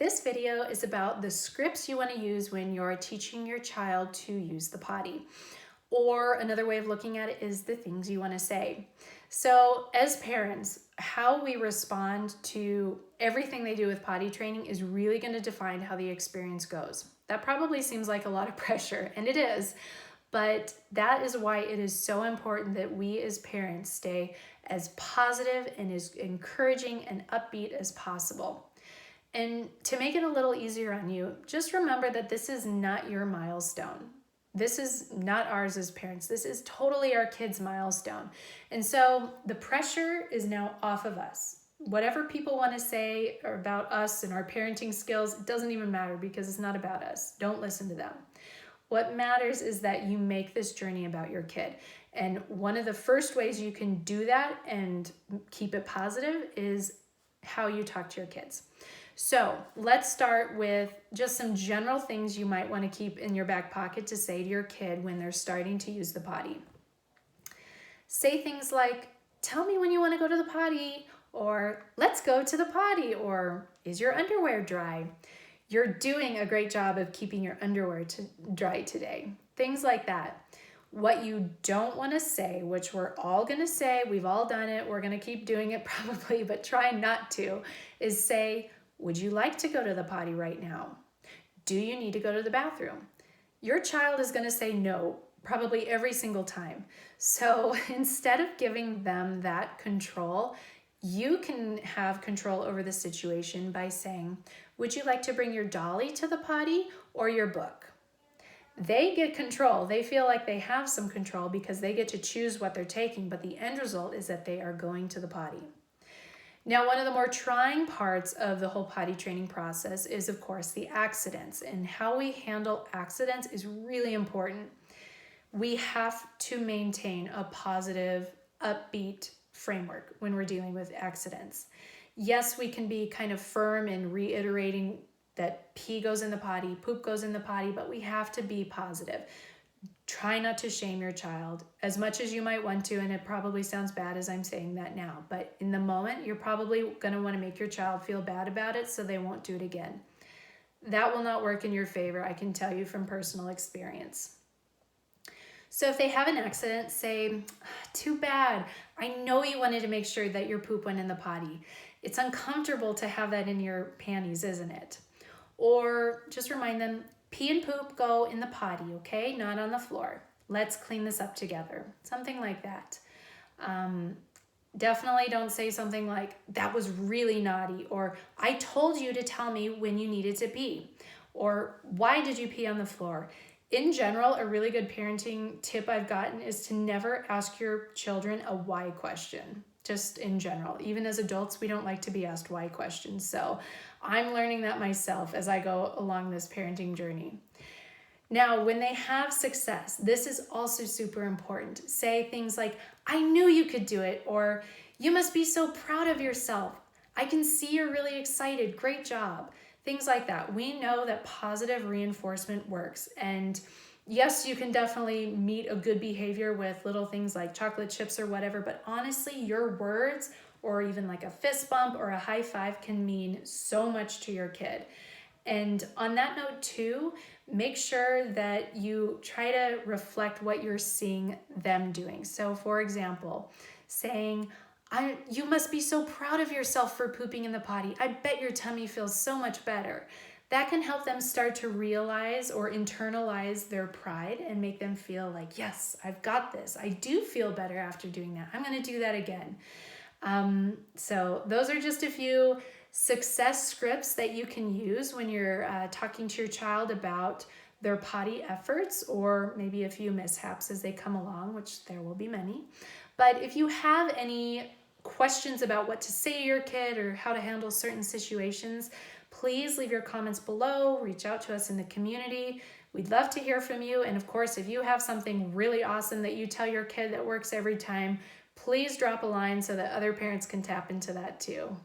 This video is about the scripts you want to use when you're teaching your child to use the potty. Or another way of looking at it is the things you want to say. So as parents, how we respond to everything they do with potty training is really going to define how the experience goes. That probably seems like a lot of pressure, and it is, but that is why it is so important that we as parents stay as positive and as encouraging and upbeat as possible. And to make it a little easier on you, just remember that this is not your milestone. This is not ours as parents. This is totally our kids' milestone. And so the pressure is now off of us. Whatever people want to say about us and our parenting skills, it doesn't even matter because it's not about us. Don't listen to them. What matters is that you make this journey about your kid. And one of the first ways you can do that and keep it positive is how you talk to your kids. So let's start with just some general things you might want to keep in your back pocket to say to your kid when they're starting to use the potty. Say things like, tell me when you want to go to the potty, or let's go to the potty, or is your underwear dry? You're doing a great job of keeping your underwear dry today. Things like that. What you don't want to say, which we're all going to say, we've all done it, we're going to keep doing it probably, but try not to, is say, would you like to go to the potty right now? Do you need to go to the bathroom? Your child is going to say no probably every single time. So instead of giving them that control, you can have control over the situation by saying, would you like to bring your dolly to the potty or your book? They get control. They feel like they have some control because they get to choose what they're taking, but the end result is that they are going to the potty. Now, one of the more trying parts of the whole potty training process is, of course, the accidents. And how we handle accidents is really important. We have to maintain a positive, upbeat framework when we're dealing with accidents. Yes, we can be kind of firm in reiterating that pee goes in the potty, poop goes in the potty, but we have to be positive. Try not to shame your child as much as you might want to, and it probably sounds bad as I'm saying that now, but in the moment, you're probably going to want to make your child feel bad about it so they won't do it again. That will not work in your favor, I can tell you from personal experience. So if they have an accident, say, too bad. I know you wanted to make sure that your poop went in the potty. It's uncomfortable to have that in your panties, isn't it? Or just remind them, pee and poop go in the potty, okay? Not on the floor. Let's clean this up together. Something like that. Definitely don't say something like, that was really naughty, or I told you to tell me when you needed to pee, or why did you pee on the floor? In general, a really good parenting tip I've gotten is to never ask your children a why question. Just in general. Even as adults, we don't like to be asked why questions. So I'm learning that myself as I go along this parenting journey. Now, when they have success, this is also super important. Say things like, I knew you could do it, or you must be so proud of yourself. I can see you're really excited. Great job. Things like that. We know that positive reinforcement works. And yes, you can definitely meet a good behavior with little things like chocolate chips or whatever, but honestly, your words or even like a fist bump or a high five can mean so much to your kid. And on that note too, make sure that you try to reflect what you're seeing them doing. So for example, saying, you must be so proud of yourself for pooping in the potty. I bet your tummy feels so much better. That can help them start to realize or internalize their pride and make them feel like, yes, I've got this. I do feel better after doing that. I'm going to do that again. So those are just a few success scripts that you can use when you're talking to your child about their potty efforts, or maybe a few mishaps as they come along, which there will be many. But if you have any questions about what to say to your kid or how to handle certain situations, please leave your comments below, reach out to us in the community. We'd love to hear from you. And of course, if you have something really awesome that you tell your kid that works every time, please drop a line so that other parents can tap into that too.